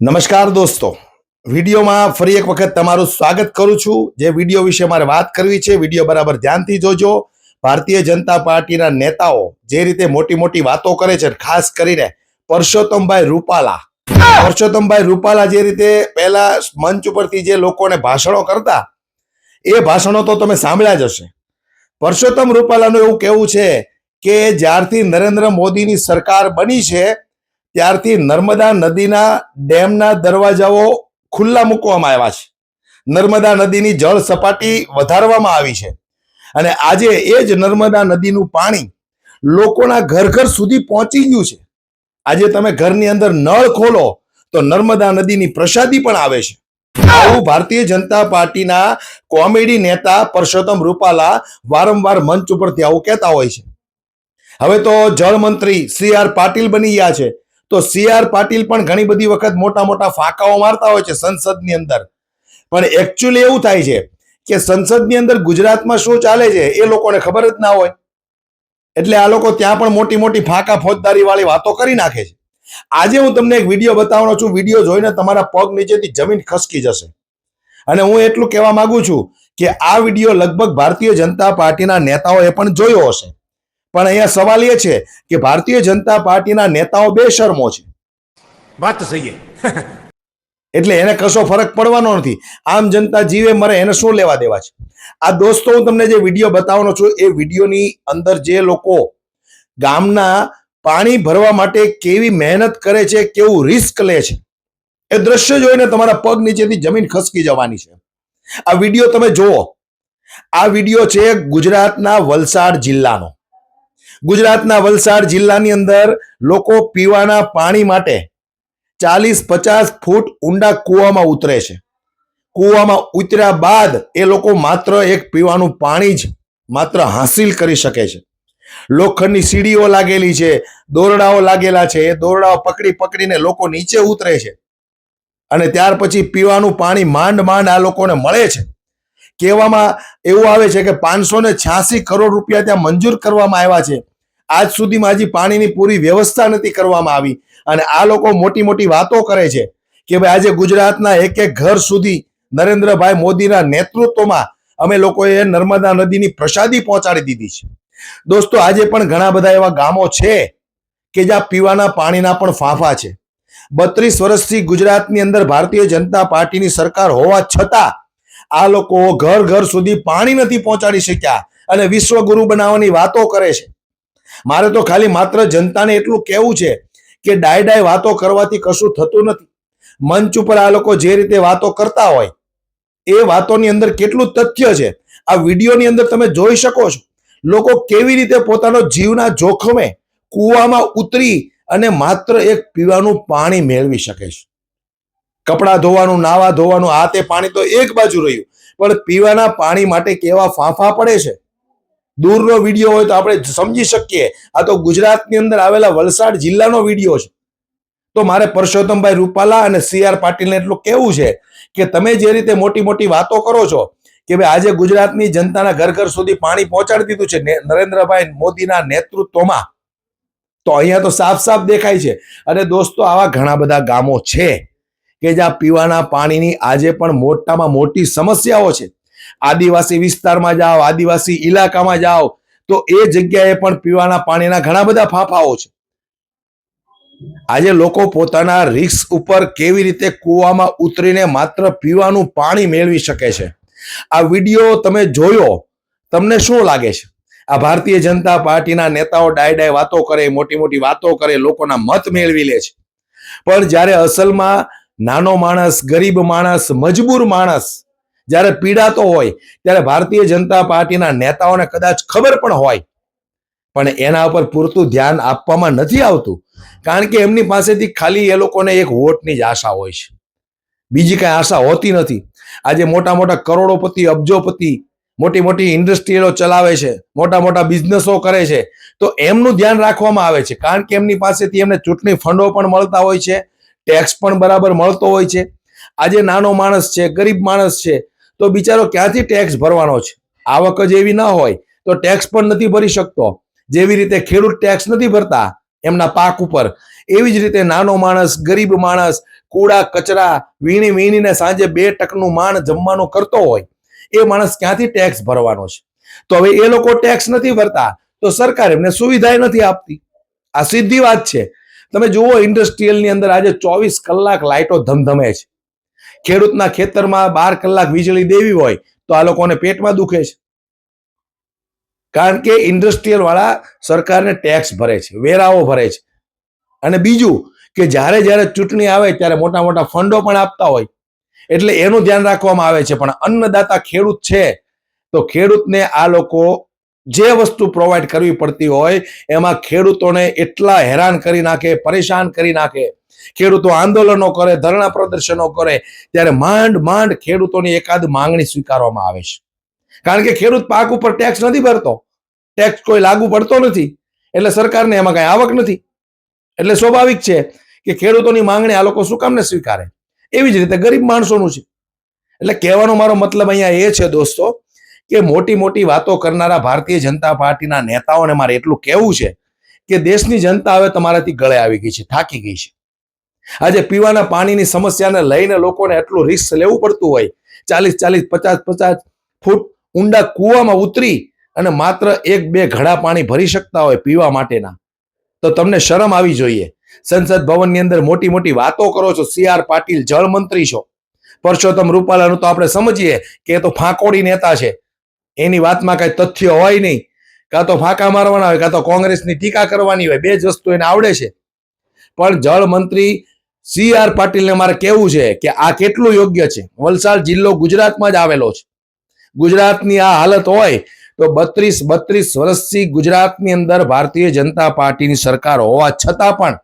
નમસ્કાર દોસ્તો, વિડીયોમાં ફરી એક વખત તમારું સ્વાગત કરું છું. જે વિડીયો વિશે મારે વાત કરવી છે, વિડીયો બરાબર ધ્યાનથી જોજો. ભારતીય જનતા પાર્ટીના નેતાઓ જે રીતે મોટી મોટી વાતો કરે છે, ખાસ કરીને પરસોત્તમભાઈ રૂપાલા જે રીતે પહેલા મંચ ઉપરથી જે લોકોને ભાષણો કરતા, એ ભાષણો તો તમે સાંભળ્યા જ હશે. પરસોત્તમ રૂપાલાનું એવું કહેવું છે કે જ્યારથી નરેન્દ્ર મોદીની સરકાર બની છે ત્યારથી નર્મદા નદીના ડેમના દરવાજાઓ ખુલ્લા મૂકવામાં આવ્યા છે. નર્મદા નદીની જળ સપાટી વધારવામાં આવી છે અને આજે એ જ નર્મદા નદીનું પાણી લોકોના ઘર ઘર સુધી પહોંચી ગયું છે. આજે તમે ઘરની અંદર નળ ખોલો તો નર્મદા નદીની પ્રસાદી પણ આવે છે. આવું ભારતીય જનતા પાર્ટીના કોમેડી નેતા પરસોત્તમ રૂપાલા વારંવાર મંચ ઉપરથી આવું કહેતા હોય છે. હવે તો જળમંત્રી સી.આર. પાટીલ બની ગયા છે, તો સી.આર. પાટીલ પણ ઘણી બધી વખત મોટા મોટા ફાંકાઓ મારતા હોય છે સંસદની અંદર. પણ એકચ્યુઅલી એવું થાય છે કે સંસદની અંદર ગુજરાતમાં શું ચાલે છે એ લોકોને ખબર જ ના હોય, એટલે આ લોકો ત્યાં પણ મોટી મોટી ફાંકા ફોજદારી વાળી વાતો કરી નાખે છે. આજે હું તમને એક વિડીયો બતાવવાનો છું. વિડીયો જોઈને તમારા પગ નીચેથી જમીન ખસકી જશે. અને હું એટલું કહેવા માંગુ છું કે આ વિડીયો લગભગ ભારતીય જનતા પાર્ટીના નેતાઓએ પણ જોયો હશે. પણ અહીંયા સવાલ એ છે કે ભારતીય જનતા પાર્ટીના નેતાઓ બેશરમો છે. વાત તો સહી છે. એટલે એને કશો ફરક પડવાનો નથી. આમ જનતા જીવે મરે એને શું લેવા દેવા છે. આ દોસ્તો, હું તમને જે વિડીયો બતાવવાનો છું એ વિડીયોની અંદર જે લોકો ગામના પાણી ભરવા માટે કેવી મહેનત કરે છે, કેવું રિસ્ક લે છે, એ દ્રશ્ય જોઈને તમારા પગ નીચેથી જમીન ખસકી જવાની છે. આ વિડીયો તમે જુઓ. આ વિડીયો છે ગુજરાતના વલસાડ જિલ્લાનો. ગુજરાતના વલસાડ જિલ્લાની અંદર લોકો પીવાના પાણી માટે 40-50 ફૂટ ઊંડા કૂવામાં ઉતરે છે. કૂવામાં ઉતર્યા બાદ એ લોકો માત્ર એક પીવાનું પાણી જ માત્ર હાંસિલ કરી શકે છે. લોખંડની સીડીઓ લાગેલી છે, દોરડાઓ લાગેલા છે. એ દોરડાઓ પકડી પકડીને લોકો નીચે ઉતરે છે અને ત્યાર પછી પીવાનું પાણી માંડ માંડ આ લોકોને મળે છે. કહેવામાં એવું આવે છે કે 586 કરોડ રૂપિયા ત્યાં મંજૂર કરવામાં આવ્યા છે. આજ સુધીમાં હજી પાણીની પૂરી વ્યવસ્થા નથી કરવામાં આવી અને આ લોકો મોટી મોટી વાતો કરે છે કે ભાઈ આજે ગુજરાતના એક એક ઘર સુધી નરેન્દ્રભાઈ મોદીના નેતૃત્વમાં અમે લોકોએ નર્મદા નદીની પ્રસાદી પહોંચાડી દીધી છે. દોસ્તો, આજે પણ ઘણા બધા એવા ગામો છે કે જ્યાં પીવાના પાણીના પણ ફાંફા છે. 32 વર્ષથી ગુજરાતની અંદર ભારતીય જનતા પાર્ટીની સરકાર હોવા છતાં આ લોકો ઘર ઘર સુધી પાણી નથી પહોંચાડી શક્યા અને વિશ્વગુરુ બનાવવાની વાતો કરે છે. મારે તો ખાલી માત્ર જનતાને એટલું કહેવું છે કે ડાય વાતો કરવાથી કશું થતું નથી. મંચ ઉપર આ લોકો જે રીતે વાતો કરતા હોય એ વાતોની અંદર કેટલું તથ્ય છે આ વિડીયોની અંદર તમે જોઈ શકો છો. લોકો કેવી રીતે પોતાનો જીવના જોખમે કૂવામાં ઉતરી અને માત્ર એક પીવાનું પાણી મેળવી શકે છે. કપડાં ધોવાનું, નાવા ધોવાનું, આ તે પાણી તો એક બાજુ રહ્યું, પણ પીવાના પાણી માટે કેવા ફાંફા પડે છે. દૂરનો વિડીયો હોય તો આપણે સમજી શકીએ. આ તો ગુજરાતની અંદર આવેલા વલસાડ જિલ્લાનો વિડીયો છે. તો મારે પરસોત્તમભાઈ રૂપાલા અને સી.આર. પાટીલને એટલું કહેવું છે કે તમે જે રીતે મોટી મોટી વાતો કરો છો કે ભાઈ આજે ગુજરાતની જનતાના ઘર ઘર સુધી પાણી પહોંચાડી દીધું છે નરેન્દ્રભાઈ મોદીના નેતૃત્વમાં, તો અહીંયા તો સાફ સાફ દેખાય છે. અને દોસ્તો, આવા ઘણા બધા ગામો છે કે જ્યાં પીવાના પાણીની આજે પણ મોટામાં મોટી સમસ્યાઓ છે. આદિવાસી વિસ્તારમાં જાઓ, આદિવાસી ઇલાકામાં જાઓ તો એ જગ્યાએ પણ પીવાના પાણીના ઘણા બધા ફાંફાઓ છે. આજે લોકો પોતાના રિસ્ક ઉપર કેવી રીતે કૂવામાં ઉતરીને માત્ર પીવાનું પાણી મેળવી શકે છે. આ વિડીયો તમે જોયો, તમને શું લાગે છે? આ ભારતીય જનતા પાર્ટીના નેતાઓ ડાય વાતો કરે, મોટી મોટી વાતો કરે, લોકોના મત મેળવી લે છે. પણ જ્યારે અસલમાં નાનો માણસ, ગરીબ માણસ, મજબૂર માણસ જ્યારે પીડાતો હોય ત્યારે ભારતીય જનતા પાર્ટીના નેતાઓને કદાચ ખબર પણ હોય, પણ એના ઉપર પૂરતું ધ્યાન આપવામાં નથી આવતું. કારણ કે એમની પાસેથી ખાલી એ લોકોને એક વોટની જ આશા હોય છે, બીજી કઈ આશા હોતી નથી. આજે મોટા મોટા કરોડોપતિ, અબજોપતિ, મોટી મોટી ઇન્ડસ્ટ્રીઓ ચલાવે છે, મોટા મોટા બિઝનેસો કરે છે, તો એમનું ધ્યાન રાખવામાં આવે છે. કારણ કે એમની પાસેથી એમને ચૂંટણી ફંડો પણ મળતા હોય છે, ટેક્સ પણ બરાબર મળતો હોય છે. આજે નાનો માણસ છે, ગરીબ માણસ છે, તો બિચારો ક્યાંથી ટેક્સ ભરવાનો છે? આવક જ એવી ન હોય તો ટેક્સ પણ નથી ભરી શકતો. જેવી રીતે ખેડૂત ટેક્સ નથી ભરતા, એમના પાક ઉપર. એવી જ રીતે નાનો માણસ, ગરીબ માણસ કૂડા કચરા વીણી વીણીને સાંજે 2 ટકનું માણ જમવાનું કરતો હોય, એ માણસ ક્યાંથી ટેક્સ ભરવાનો છે? તો હવે એ લોકો ટેક્સ નથી ભરતા તો સરકાર એમને સુવિધા નથી આપતી. આ સીધી વાત છે. તમે જુઓ, ઇન્ડસ્ટ્રીયલની અંદર આજે 24 કલાક લાઇટો ધમધમે છે. ખેડૂતના ખેતરમાં 12 કલાક વીજળી દેવી હોય તો આ લોકોને પેટમાં દુખે છે. કારણ કે ઇન્ડસ્ટ્રીયલ વાળા સરકારને ટેક્સ ભરે છે, વેરાઓ ભરે છે. અને બીજું કે જ્યારે જ્યારે ચૂંટણી આવે ત્યારે મોટા મોટા ફંડો પણ આપતા હોય, એટલે એનું ધ્યાન રાખવામાં આવે છે. પણ અન્નદાતા ખેડૂત છે તો ખેડૂતને આ લોકો જે વસ્તુ પ્રોવાઈડ કરવી પડતી હોય એમાં ખેડૂતોને એટલા હેરાન કરી નાખે, પરેશાન કરી નાખે. ખેડૂતો આંદોલનો કરે, ધરણા પ્રદર્શનો કરે, ત્યારે માંડ માંડ ખેડૂતોની એકાદ માંગણી સ્વીકારવામાં આવે છે. કારણ કે ખેડૂત પાક ઉપર ટેક્સ નથી ભરતો, ટેક્સ કોઈ લાગુ પડતો નથી, એટલે સરકારને એમાં કઈ આવક નથી. એટલે સ્વાભાવિક છે કે ખેડૂતોની માંગણી આ લોકો શું કામને સ્વીકારે. એવી જ રીતે ગરીબ માણસોનું છે. એટલે કહેવાનો મારો મતલબ અહીંયા એ છે દોસ્તો, કે મોટી મોટી વાતો કરનારા ભારતીય જનતા પાર્ટીના નેતાઓને મારે એટલું કહેવું છે કે દેશની જનતા હવે તમારાથી ગળે આવી ગઈ છે, થાકી ગઈ છે. આજે પીવાના પાણીની સમસ્યાને લઈને લોકોને એટલું રિસ્ક લેવું પડતું હોય, 40-40, 50-50 ફૂટ ઊંડા કૂવામાં ઉતરી અને માત્ર 1-2 ઘડા પાણી ભરી શકતા હોય પીવા માટેના, તો તમને શરમ આવી જોઈએ. સંસદ ભવનની અંદર મોટી મોટી વાતો કરો છો, CR પાટીલ જળ મંત્રી છો, પરસોત્તમ રૂપાલાનું તો આપણે સમજીએ કે એ તો ફાંકોડી નેતા છે, એની વાતમાં કઈ તથ્ય હોય નહીં. કાં તો ફાંકા મારવાના હોય, કાં તો કોંગ્રેસની ટીકા કરવાની હોય, 2 જ વસ્તુ એને આવડે છે. પણ જળ મંત્રી CR પાટીલને મારે કહેવું છે કે આ કેટલું યોગ્ય છે. વલસાડ જિલ્લો ગુજરાતમાં જ આવેલો છે. ગુજરાતની આ હાલત હોય તો 32 વર્ષથી ગુજરાતની અંદર ભારતીય જનતા પાર્ટીની સરકાર હોવા છતાં પણ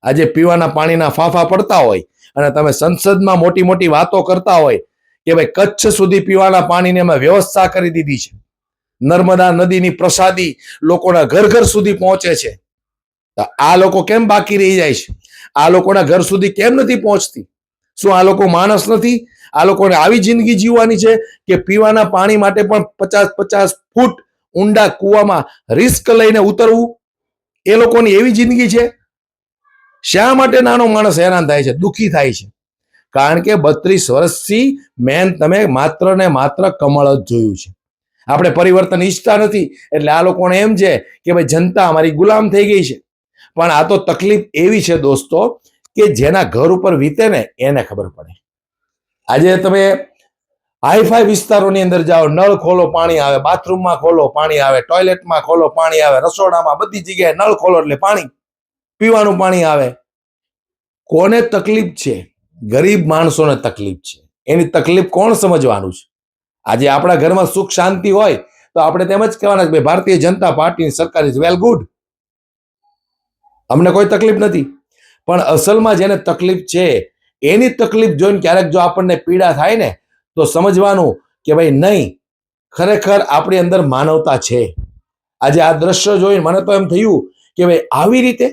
આજે પીવાના પાણીના ફાંફા પડતા હોય અને તમે સંસદમાં મોટી મોટી વાતો કરતા હોય કે ભાઈ કચ્છ સુધી પીવાના પાણીની અમે વ્યવસ્થા કરી દીધી છે, નર્મદા નદીની પ્રસાદી લોકોના ઘર ઘર સુધી પહોંચે છે, તો આ લોકો કેમ બાકી રહી જાય છે? આ લોકોના ઘર સુધી કેમ નથી પહોંચતી? શું આ લોકો માણસ નથી? આ લોકોને આવી જિંદગી જીવવાની છે કે પીવાના પાણી માટે પણ 50-50 ફૂટ ઊંડા કૂવામાં રિસ્ક લઈને ઉતરવું? એ લોકોની એવી જિંદગી છે? શા માટે નાનો માણસ હેરાન થાય છે, દુઃખી થાય છે? કારણ કે 32 વર્ષથી મેન તમે માત્ર ને માત્ર કમળ જ જોયું છે. આપણે પરિવર્તન ઈચ્છતા નથી, એટલે આ લોકોને એમ છે કે ભાઈ જનતા અમારી ગુલામ થઈ ગઈ છે. પણ આ તો તકલીફ એવી છે દોસ્તો કે જેના ઘર ઉપર વીતે ને એને ખબર પડે. આજે તમે હાઈફાઈ વિસ્તારોની અંદર જાઓ, નળ ખોલો પાણી આવે, બાથરૂમમાં ખોલો પાણી આવે, ટોયલેટમાં ખોલો પાણી આવે, રસોડામાં બધી જગ્યાએ નળ ખોલો એટલે પાણી, પીવાનું પાણી આવે. કોને તકલીફ છે? ગરીબ માણસોને તકલીફ છે. એની તકલીફ કોણ સમજવાનું છે? આજે આપણા ઘરમાં સુખ શાંતિ હોય તો આપણે તેમ જ કહેવાના કે ભારતીય જનતા પાર્ટીની સરકાર ઇઝ વેલ ગુડ, અમને કોઈ તકલીફ નથી. પણ અસલમાં જેને તકલીફ છે એની તકલીફ જોઈને ક્યારેક જો આપણને પીડા થાય ને તો સમજવાનું કે ભાઈ નહીં, ખરેખર આપણી અંદર માનવતા છે. આજે આ દ્રશ્ય જોઈને મને તો એમ થયું કે ભાઈ આવી રીતે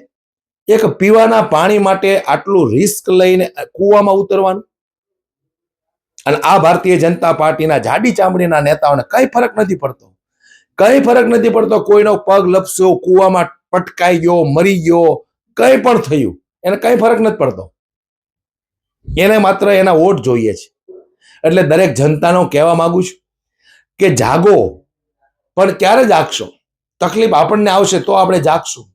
એક પીવાના પાણી માટે આટલું રિસ્ક લઈને કૂવામાં ઉતરવાનું. અને આ ભારતીય જનતા પાર્ટીના જાડી ચામડીના નેતાઓને કઈ ફરક નથી પડતો, કઈ ફરક નથી પડતો. કોઈનો પગ લપસ્યો, કૂવામાં પટકાઈ ગયો, મરી ગયો, કઈ પણ થયું, એને કઈ ફરક નથી પડતો. એને માત્ર એના વોટ જોઈએ છે. એટલે દરેક જનતાનો કહેવા માંગુ છું કે જાગો. પણ ક્યારે જાગશો? તકલીફ આપણને આવશે તો આપણે જાગશું.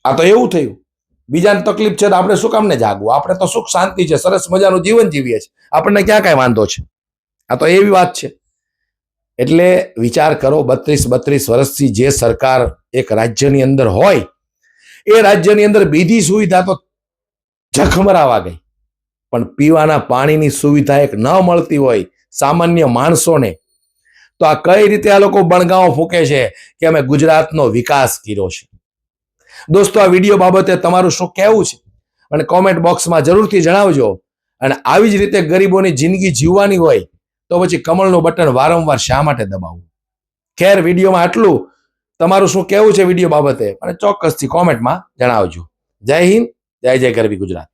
આ તો એવું થયું, બીજાને તકલીફ છે તો આપણે શું કામને જાગવું? આપણે તો સુખ શાંતિ છે, સરસ મજાનું જીવન જીવીએ છીએ, આપણને ક્યાં કાંઈ વાંધો છે? આ તો એવી વાત છે. એટલે વિચાર કરો, 32 વર્ષથી જે સરકાર એક રાજ્યની અંદર હોય એ રાજ્યની અંદર બીજી સુવિધા તો ઝખમરાવા ગઈ, પણ પીવાના પાણીની સુવિધા એક ન મળતી હોય સામાન્ય માણસોને, તો આ કઈ રીતે આ લોકો બણગાઓ ફૂકે છે કે અમે ગુજરાતનો વિકાસ કર્યો છે? દોસ્તો, આ વિડીયો બાબતે તમારું શું કહેવું છે અને કોમેન્ટ બોક્સમાં જરૂરથી જણાવજો. અને આવી જ રીતે ગરીબોની જિંદગી જીવવાની હોય તો પછી કમળનું બટન વારંવાર શા માટે દબાવવું? ખેર, વિડીયોમાં આટલું. તમારું શું કહેવું છે વિડીયો બાબતે મને ચોક્કસથી કોમેન્ટમાં જણાવજો. જય હિન્દ, જય જય ગરવી ગુજરાત.